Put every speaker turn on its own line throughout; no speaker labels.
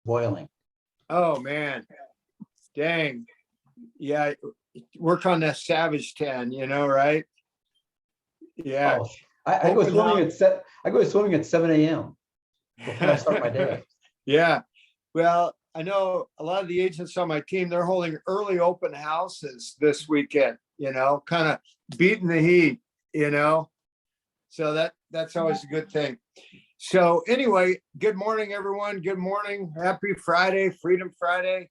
boiling.
Oh man, dang. Yeah, work on that Savage 10, right? Yeah.
Oh, I go
Open
swimming
house.
at I go swimming at 7 a.m. before I start my day.
Yeah. Well, I know a lot of the agents on my team, they're holding early open houses this weekend, kind of beating the heat, So that's always a good thing. So anyway, good morning, everyone. Good morning. Happy Friday, Freedom Friday.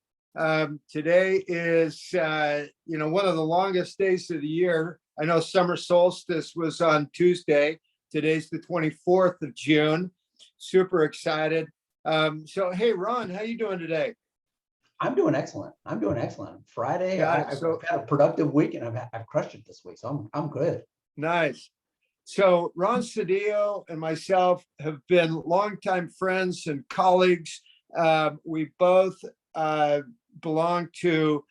Today is, one of the longest days of the year. I know summer solstice was on Tuesday. Today's the 24th of June. Super excited. So, hey, Ron, how you doing today?
I'm doing excellent. Friday,
Got it.
I've
So
had a productive week and I've crushed it this week. So I'm good.
nice. So Ron Cedillo and myself have been longtime friends and colleagues. We both belong to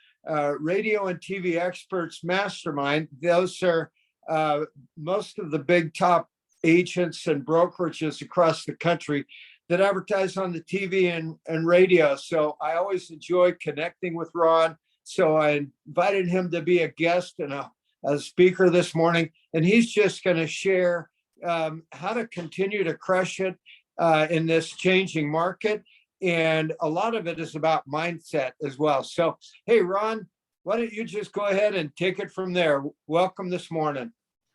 Radio and TV Experts Mastermind. Those are most of the big top agents and brokerages across the country that advertise on the TV and radio. So I always enjoy connecting with Ron. So I invited him to be a guest and a speaker this morning, and he's just going to share how to continue to crush it in this changing market. And a lot of it is about mindset as well. So, hey, Ron, why don't you just go ahead and take it from there? Welcome this morning.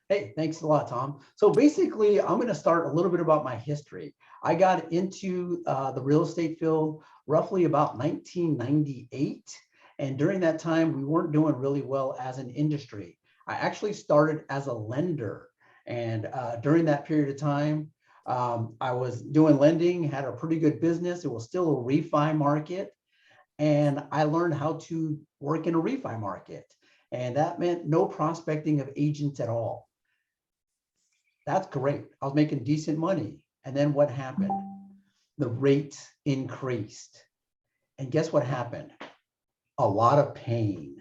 Hey, thanks a lot, Tom. So basically, I'm going to start a little bit about my history. I got into the real estate field roughly about 1998. And during that time, we weren't doing really well as an industry. I actually started as a lender. And during that period of time, I was doing lending, had a pretty good business. It was still a refi market. And I learned how to work in a refi market. And that meant no prospecting of agents at all. That's great. I was making decent money. And then what happened? The rates increased. And guess what happened? A lot of pain.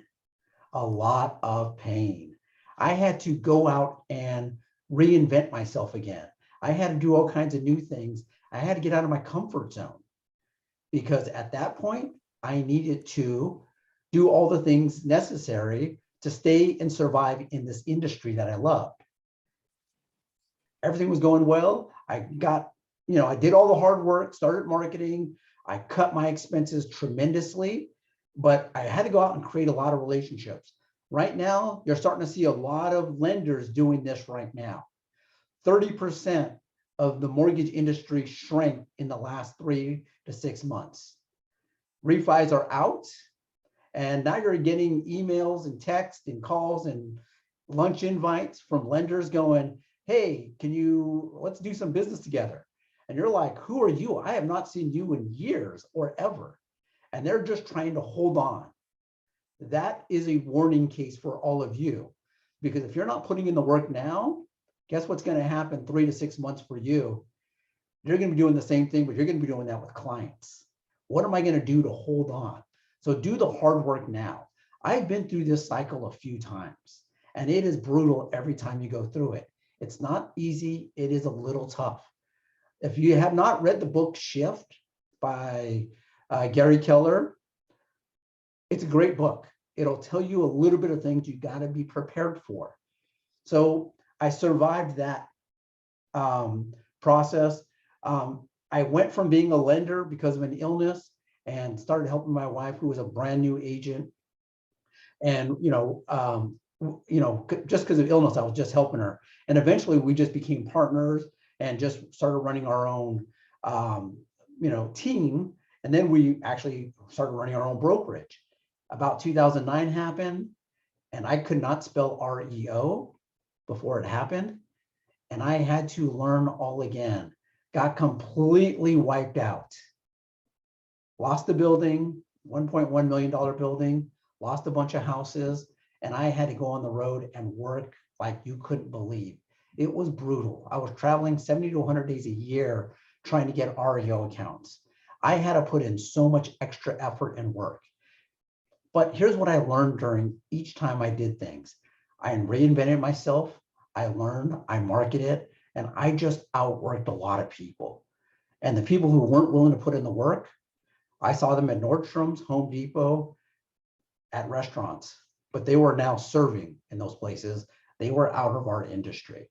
A lot of pain. I had to go out and reinvent myself again. I had to do all kinds of new things. I had to get out of my comfort zone because at that point, I needed to do all the things necessary to stay and survive in this industry that I loved. Everything was going well. I got, I did all the hard work, started marketing. I cut my expenses tremendously, but I had to go out and create a lot of relationships. Right now, you're starting to see a lot of lenders doing this right now. 30% of the mortgage industry shrank in the last 3 to 6 months. Refis are out, and now you're getting emails and texts and calls and lunch invites from lenders going, hey, let's do some business together. And you're like, who are you? I have not seen you in years or ever. And they're just trying to hold on. That is a warning case for all of you, because if you're not putting in the work now, guess what's going to happen 3 to 6 months for you? You're going to be doing the same thing, but you're going to be doing that with clients. What am I going to do to hold on? So do the hard work now. I've been through this cycle a few times, and it is brutal every time you go through it. It's not easy. It is a little tough. If you have not read the book Shift by Gary Keller, it's a great book. It'll tell you a little bit of things you got to be prepared for. So I survived that process. I went from being a lender because of an illness and started helping my wife, who was a brand new agent. And, just because of illness, I was just helping her. And eventually we just became partners and just started running our own, team. And then we actually started running our own brokerage. About 2009 happened, and I could not spell REO before it happened. And I had to learn all again. Got completely wiped out. Lost the building, $1.1 million building, lost a bunch of houses, and I had to go on the road and work like you couldn't believe. It was brutal. I was traveling 70 to 100 days a year trying to get REO accounts. I had to put in so much extra effort and work. But here's what I learned during each time I did things. I reinvented myself. I learned, I marketed, and I just outworked a lot of people. And the people who weren't willing to put in the work, I saw them at Nordstrom's, Home Depot, at restaurants, but they were now serving in those places. They were out of our industry.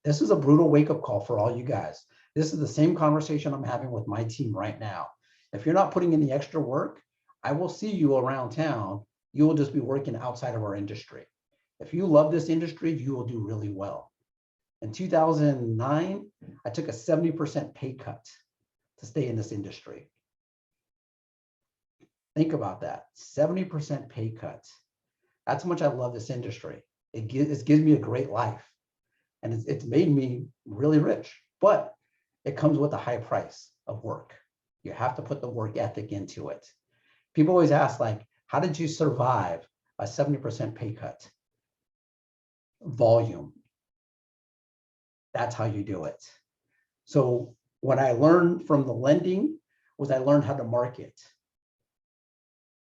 This is a brutal wake-up call for all you guys. This is the same conversation I'm having with my team right now. If you're not putting in the extra work, I will see you around town. You will just be working outside of our industry. If you love this industry, you will do really well. In 2009, I took a 70% pay cut to stay in this industry. Think about that, 70% pay cut. That's how much I love this industry. It gives me a great life. And it's made me really rich, but it comes with a high price of work. You have to put the work ethic into it. People always ask, like, how did you survive a 70% pay cut? Volume. That's how you do it. So what I learned from the lending was I learned how to market.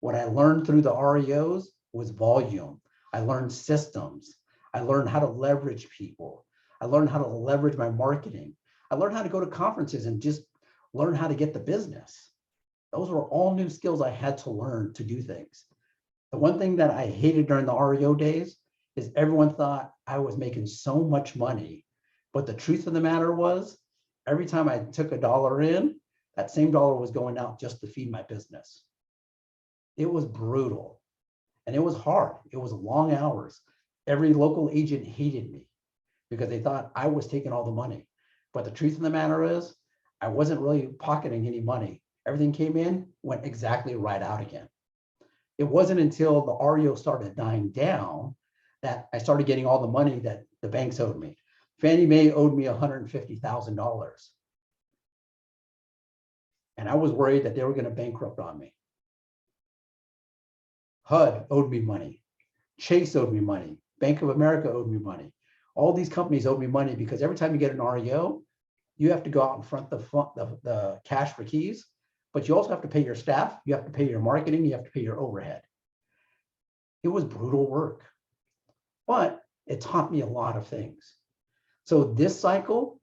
What I learned through the REOs was volume. I learned systems. I learned how to leverage people. I learned how to leverage my marketing. I learned how to go to conferences and just learn how to get the business. Those were all new skills I had to learn to do things. The one thing that I hated during the REO days is everyone thought I was making so much money. But the truth of the matter was, every time I took a dollar in, that same dollar was going out just to feed my business. It was brutal and it was hard. It was long hours. Every local agent hated me because they thought I was taking all the money. But the truth of the matter is, I wasn't really pocketing any money. Everything came in, went exactly right out again. It wasn't until the REO started dying down that I started getting all the money that the banks owed me. Fannie Mae owed me $150,000. And I was worried that they were going to bankrupt on me. HUD owed me money. Chase owed me money. Bank of America owed me money. All these companies owed me money because every time you get an REO, you have to go out and front the cash for keys, but you also have to pay your staff, you have to pay your marketing, you have to pay your overhead. It was brutal work, but it taught me a lot of things. So this cycle,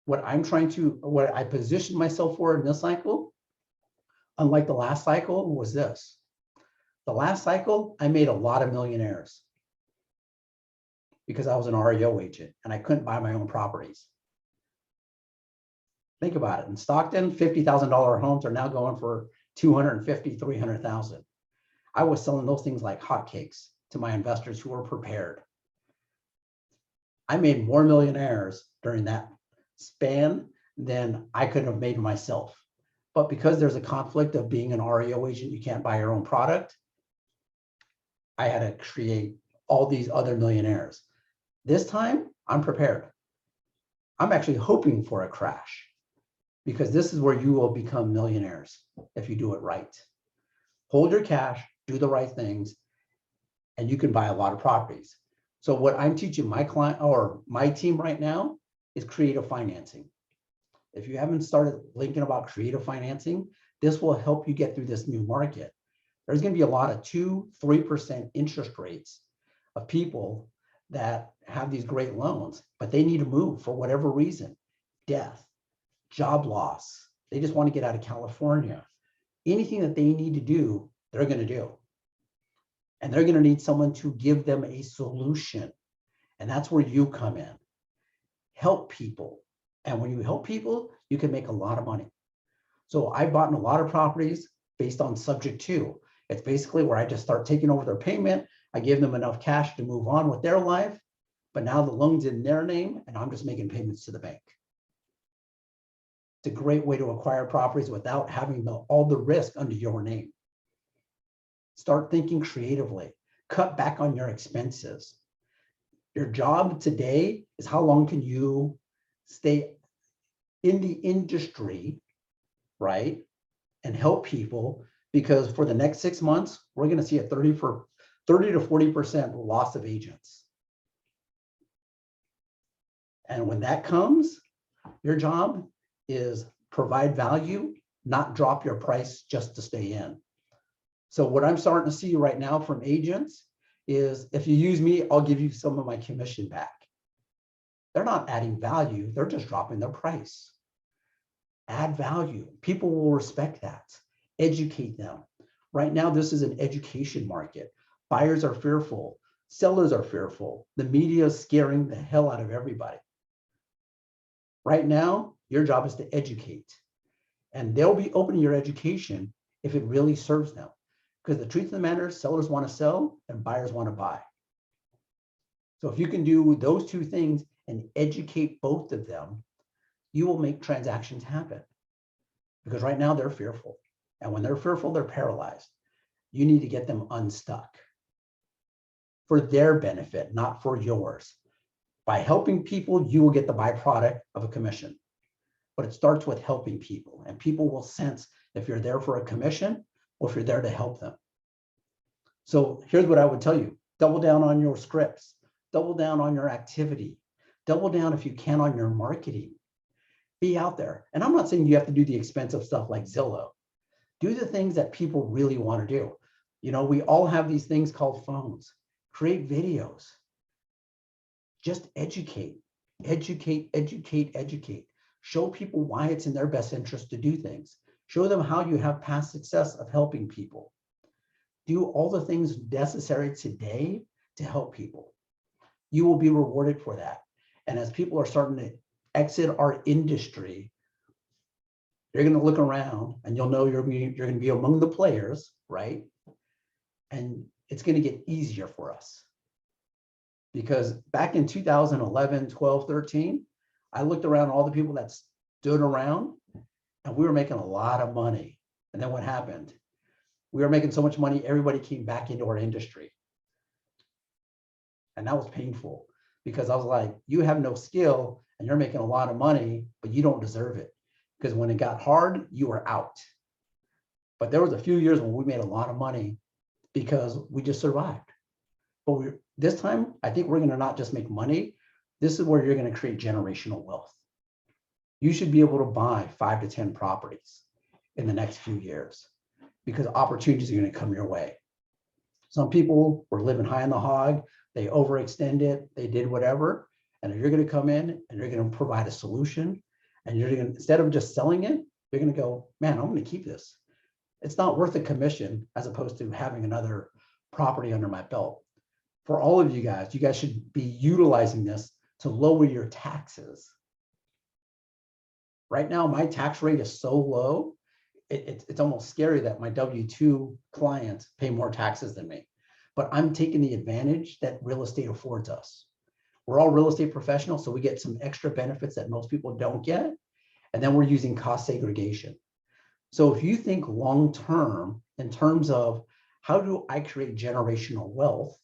what I positioned myself for in this cycle, unlike the last cycle, was this. The last cycle, I made a lot of millionaires because I was an REO agent and I couldn't buy my own properties. Think about it. In Stockton, $50,000 homes are now going for $250,000, $300,000. I was selling those things like hotcakes to my investors who were prepared. I made more millionaires during that span than I could have made myself. But because there's a conflict of being an REO agent, you can't buy your own product, I had to create all these other millionaires. This time, I'm prepared. I'm actually hoping for a crash because this is where you will become millionaires if you do it right. Hold your cash, do the right things, and you can buy a lot of properties. So what I'm teaching my client or my team right now is creative financing. If you haven't started thinking about creative financing, this will help you get through this new market. There's going to be a lot of 2-3% interest rates of people that have these great loans, but they need to move for whatever reason, death, job loss. They just want to get out of California. Anything that they need to do, they're going to do. And they're going to need someone to give them a solution. And that's where you come in. Help people. And when you help people, you can make a lot of money. So I bought in a lot of properties based on subject to. It's basically where I just start taking over their payment. I give them enough cash to move on with their life, but now the loan's in their name and I'm just making payments to the bank. It's a great way to acquire properties without having all the risk under your name. Start thinking creatively. Cut back on your expenses. Your job today is how long can you stay in the industry, right? And help people, because for the next 6 months, we're going to see a 30 to 40% loss of agents. And when that comes, your job is provide value, not drop your price just to stay in. So what I'm starting to see right now from agents is if you use me, I'll give you some of my commission back. They're not adding value, they're just dropping their price. Add value. People will respect that. Educate them. Right now, this is an education market. Buyers are fearful. Sellers are fearful. The media is scaring the hell out of everybody. Right now, your job is to educate. And they'll be opening your education if it really serves them. Because the truth of the matter is, sellers want to sell and buyers want to buy. So if you can do those two things and educate both of them, you will make transactions happen. Because right now they're fearful. And when they're fearful, they're paralyzed. You need to get them unstuck for their benefit, not for yours. By helping people, you will get the byproduct of a commission. But it starts with helping people, and people will sense if you're there for a commission or if you're there to help them. So here's what I would tell you. Double down on your scripts, double down on your activity, double down if you can on your marketing. Be out there. And I'm not saying you have to do the expensive stuff like Zillow. Do the things that people really want to do. You know, we all have these things called phones. Create videos. Just educate, educate, educate, educate. Show people why it's in their best interest to do things. Show them how you have past success of helping people. Do all the things necessary today to help people. You will be rewarded for that. And as people are starting to exit our industry, you're going to look around and you'll know you're going to be among the players, right? And it's going to get easier for us. Because back in 2011, 12, 13, I looked around all the people that stood around and we were making a lot of money. And then what happened? We were making so much money, everybody came back into our industry. And that was painful because I was like, you have no skill and you're making a lot of money, but you don't deserve it. Because when it got hard, you were out. But there was a few years when we made a lot of money because we just survived. But this time, I think we're going to not just make money. This is where you're going to create generational wealth. You should be able to buy 5 to 10 properties in the next few years because opportunities are going to come your way. Some people were living high on the hog. They overextended. They did whatever. And you're going to come in and you're going to provide a solution. And you're going to, instead of just selling it, you're going to go, man, I'm going to keep this. It's not worth a commission as opposed to having another property under my belt. For all of you guys should be utilizing this to lower your taxes. Right now, my tax rate is so low, it's almost scary that my W-2 clients pay more taxes than me. But I'm taking the advantage that real estate affords us. We're all real estate professionals, so we get some extra benefits that most people don't get. And then we're using cost segregation. So if you think long-term in terms of how do I create generational wealth,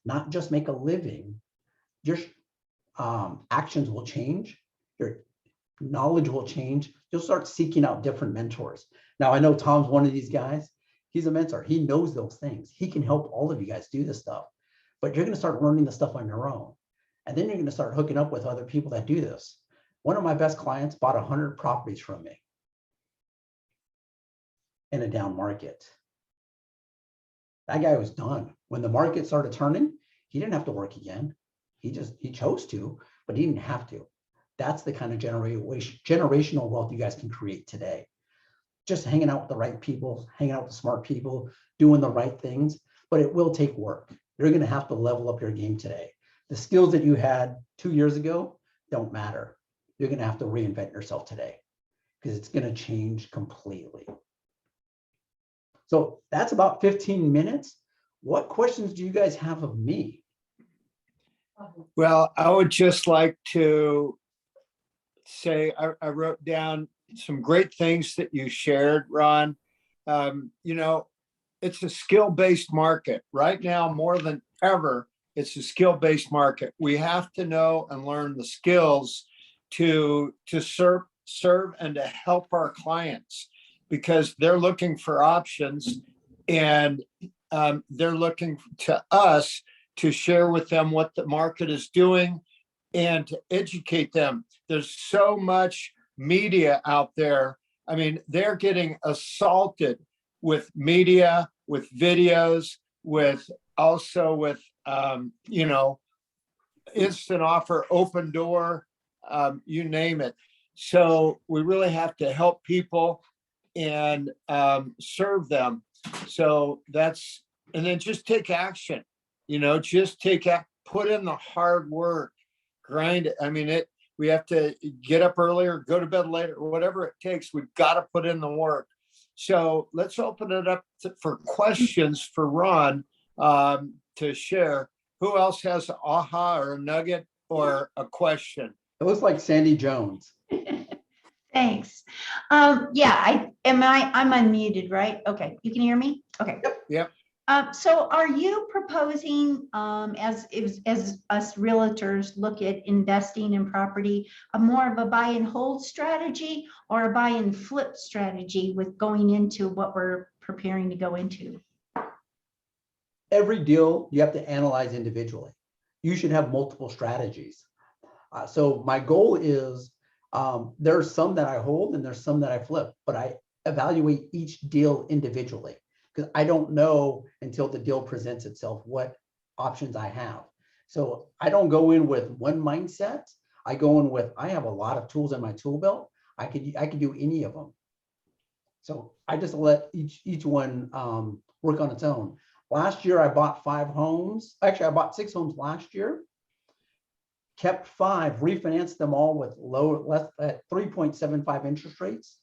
not just make a living, your actions will change, your knowledge will change. You'll start seeking out different mentors. Now, I know Tom's one of these guys. He's a mentor. He knows those things. He can help all of you guys do this stuff, but you're going to start learning the stuff on your own. And then you're going to start hooking up with other people that do this. One of my best clients bought 100 properties from me in a down market. That guy was done. When the market started turning, he didn't have to work again. He chose to, but he didn't have to. That's the kind of generational wealth you guys can create today. Just hanging out with the right people, hanging out with the smart people, doing the right things, but it will take work. You're going to have to level up your game today. The skills that you had 2 years ago don't matter. You're going to have to reinvent yourself today because it's going to change completely. So that's about 15 minutes. What questions do you guys have of me?
Well, I would just like to say I wrote down some great things that you shared, Ron. You know, it's a skill-based market right now more than ever. It's a skill-based market. We have to know and learn the skills to serve and to help our clients because they're looking for options and they're looking to us to share with them what the market is doing and to educate them. There's so much media out there. I mean, they're getting assaulted with media, with videos, with you know, instant offer, open door, you name it. So we really have to help people and serve them. So that's, and then just take action, just put in the hard work, grind it. I mean, we have to get up earlier, go to bed later, whatever it takes. We've got to put in the work. So let's open it up for questions for Ron to share. Who else has an aha or a nugget or a question?
It looks like Sandy Jones.
Thanks. Yeah, I'm unmuted, right? Okay, you can hear me? Okay.
Yep.
So are you proposing, as us realtors look at investing in property, more of a buy and hold strategy or a buy and flip strategy with going into what we're preparing to go into?
Every deal you have to analyze individually. You should have multiple strategies. So my goal is, there's some that I hold and there's some that I flip, but I evaluate each deal individually because I don't know until the deal presents itself what options I have. So I don't go in with one mindset. I go in with, I have a lot of tools in my tool belt. I could do any of them. So I just let each one work on its own. Last year I bought 5 homes. Actually, I bought 6 homes last year. Kept 5, refinanced them all with less at 3.75 interest rates.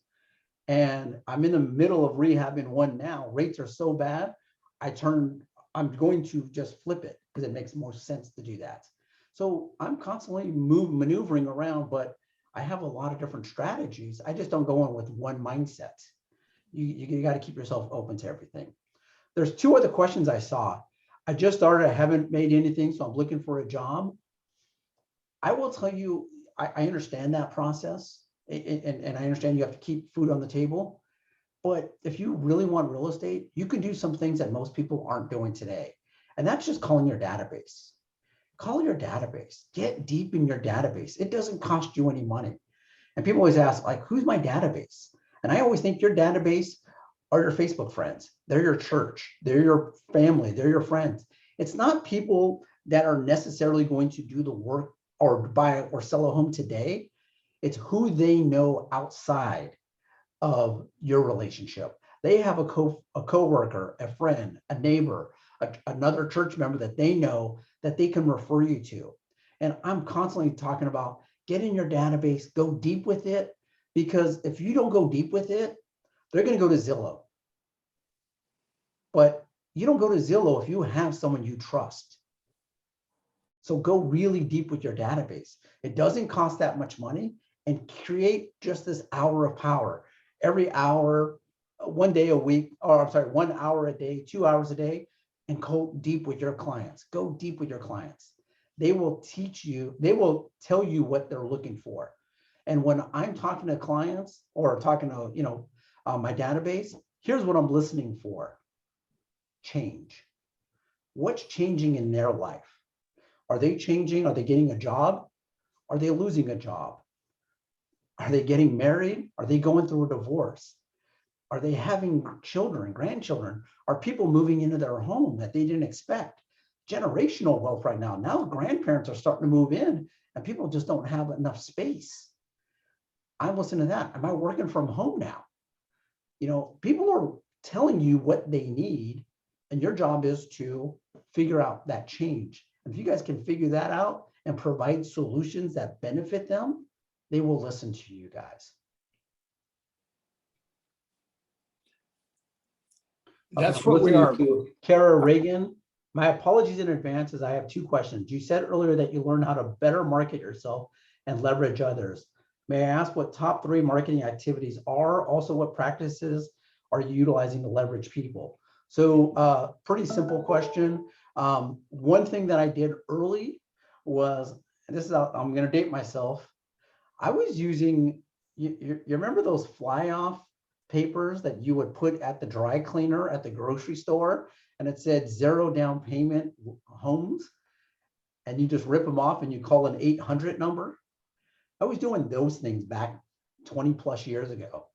And I'm in the middle of rehabbing one now. Rates are so bad. I'm going to just flip it because it makes more sense to do that. So I'm constantly maneuvering around, but I have a lot of different strategies. I just don't go in with one mindset. You got to keep yourself open to everything. There's 2 other questions I saw. I just started, I haven't made anything, so I'm looking for a job. I will tell you, I understand that process, and I understand you have to keep food on the table. But if you really want real estate, you can do some things that most people aren't doing today. And that's just calling your database. Call your database. Get deep in your database. It doesn't cost you any money. And people always ask, like, who's my database? And I always think your database are your Facebook friends. They're your church. They're your family. They're your friends. It's not people that are necessarily going to do the work or buy or sell a home today. It's who they know outside of your relationship. They have a coworker, a friend, a neighbor, another church member that they know that they can refer you to. And I'm constantly talking about get in your database, go deep with it, because if you don't go deep with it, they're going to go to Zillow. But you don't go to Zillow if you have someone you trust. So go really deep with your database. It doesn't cost that much money, and create just this hour of power. Every hour, one day a week, or I'm sorry, 1 hour a day, 2 hours a day, and go deep with your clients. Go deep with your clients. They will teach you, they will tell you what they're looking for. And when I'm talking to clients or talking to, my database, here's what I'm listening for. Change. What's changing in their life? Are they changing? Are they getting a job? Are they losing a job? Are they getting married? Are they going through a divorce? Are they having children, grandchildren? Are people moving into their home that they didn't expect? Generational wealth right now. Now grandparents are starting to move in and people just don't have enough space. I listen to that. Am I working from home now? People are telling you what they need, and your job is to figure out that change. And if you guys can figure that out and provide solutions that benefit them, they will listen to you guys.
That's
Okay,
what we are.
Kara Reagan, my apologies in advance as I have 2 questions. You said earlier that you learned how to better market yourself and leverage others. May I ask what top 3 marketing activities are? Also, what practices are you utilizing to leverage people? So pretty simple question. One thing that I did early was, and this is, I'm going to date myself. I was using, you remember those fly off papers that you would put at the dry cleaner at the grocery store, and it said 0 down payment homes, and you just rip them off and you call an 800 number. I was doing those things back 20 plus years ago.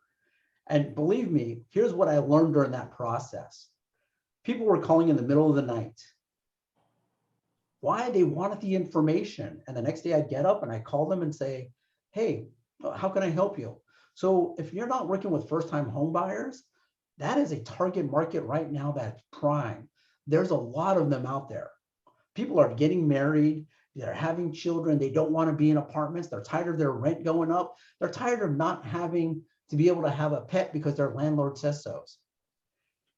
And believe me, here's what I learned during that process. People were calling in the middle of the night. Why? They wanted the information. And the next day I get up and I call them and say, hey, How can I help you? So if you're not working with first-time home buyers, that is a target market right now that's prime. There's a lot of them out there. People are getting married, they're having children, they don't want to be in apartments, they're tired of their rent going up, they're tired of not having to be able to have a pet because their landlord says so.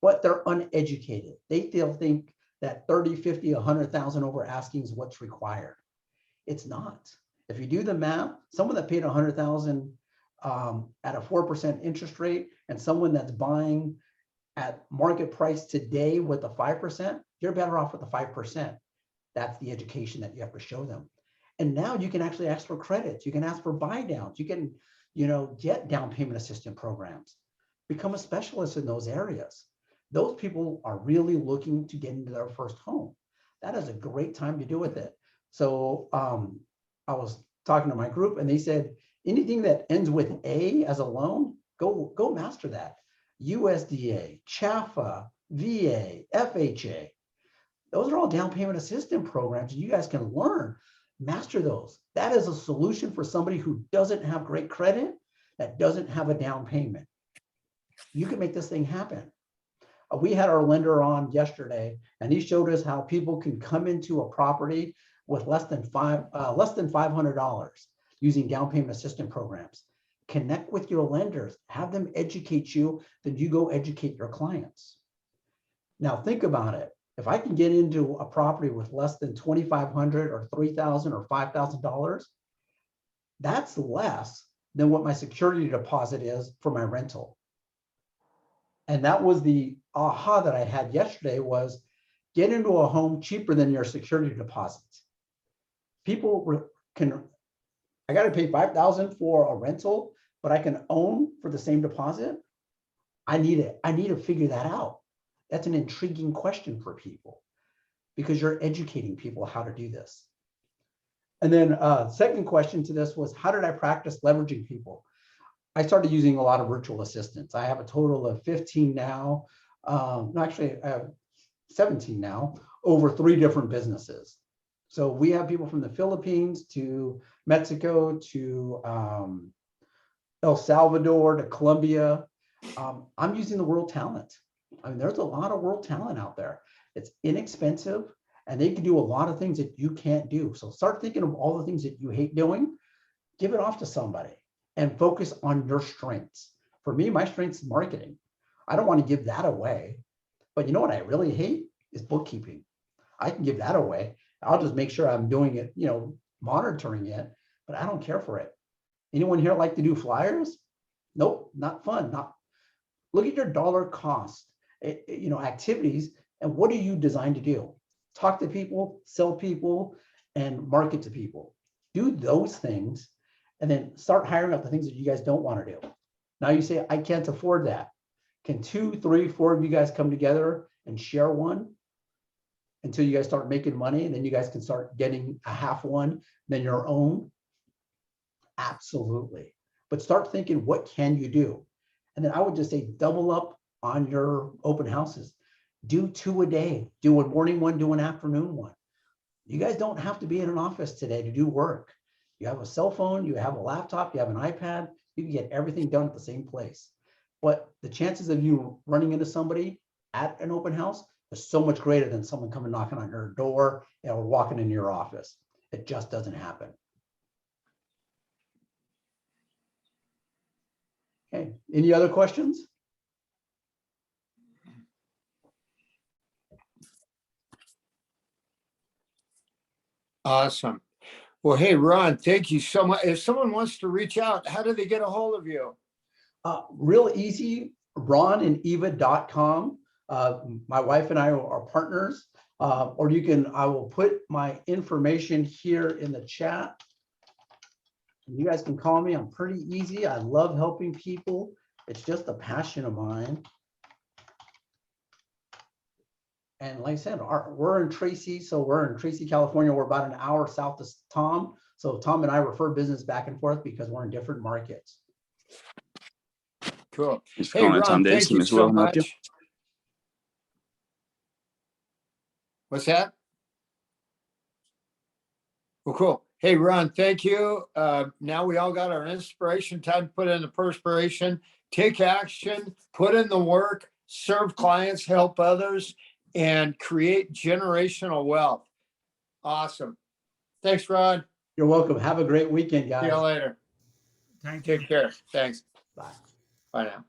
But they're uneducated. They still think that 30, 50, 100,000 over asking is what's required. It's not. If you do the math, someone that paid 100,000 at a 4% interest rate and someone that's buying at market price today with a 5%, you're better off with the 5%. That's the education that you have to show them. And now you can actually ask for credits. You can ask for buy downs. You can, get down payment assistance programs. Become a specialist in those areas. Those people are really looking to get into their first home. That is a great time to do with it. So I was talking to my group and they said, anything that ends with A as a loan, go master that. USDA, CHFA, VA, FHA. Those are all down payment assistance programs. You guys can learn, master those. That is a solution for somebody who doesn't have great credit, that doesn't have a down payment. You can make this thing happen. We had our lender on yesterday, and he showed us how people can come into a property with less than $500 using down payment assistance programs. Connect with your lenders, have them educate you, then you go educate your clients. Now think about it. If I can get into a property with less than $2,500 or $3,000 or $5,000, that's less than what my security deposit is for my rental. And that was the aha that I had yesterday, was get into a home cheaper than your security deposits. People I got to pay $5,000 for a rental, but I can own for the same deposit. I need to figure that out. That's an intriguing question for people because you're educating people how to do this. And then second question to this was, how did I practice leveraging people? I started using a lot of virtual assistants. I have a total of 15 now. Actually, I have 17 now, over 3 different businesses. So we have people from the Philippines to Mexico to El Salvador to Colombia. I'm using the world talent. I mean, there's a lot of world talent out there. It's inexpensive and they can do a lot of things that you can't do. So start thinking of all the things that you hate doing, give it off to somebody and focus on your strengths. For me, my strength is marketing. I don't want to give that away. But you know what I really hate is bookkeeping. I can give that away. I'll just make sure I'm doing it, monitoring it, but I don't care for it. Anyone here like to do flyers? Nope, not fun. Look at your dollar cost, activities, and what are you designed to do? Talk to people, sell people, and market to people. Do those things, and then start hiring out the things that you guys don't want to do. Now you say, I can't afford that. Can 2, 3, 4 of you guys come together and share one until you guys start making money, and then you guys can start getting a half one, then your own? Absolutely. But start thinking, what can you do? And then I would just say, double up on your open houses. Do 2 a day. Do a morning one, do an afternoon one. You guys don't have to be in an office today to do work. You have a cell phone, you have a laptop, you have an iPad, you can get everything done at the same place. But the chances of you running into somebody at an open house is so much greater than someone coming knocking on your door or walking into your office. It just doesn't happen. Okay, any other questions?
Awesome. Well, hey, Ron, thank you so much. If someone wants to reach out, how do they get a hold of you?
Real easy, ronandeva.com. My wife and I are partners, or I will put my information here in the chat. You guys can call me. I'm pretty easy. I love helping people. It's just a passion of mine. And like I said, we're in Tracy. So we're in Tracy, California. We're about an hour south of Tom. So Tom and I refer business back and forth because we're in different markets.
Cool.
Thanks for
Hey,
calling
Ron,
Tom
thank
Davidson
you
as well.
so
Help you?
much. What's that? Well, cool. Hey, Ron, thank you. Now we all got our inspiration, time to put in the perspiration, take action, put in the work, serve clients, help others, and create generational wealth. Awesome. Thanks, Ron.
You're welcome. Have a great weekend,
See you
guys.
later.
Thank you.
Take care. Thanks.
Bye.
Bye now.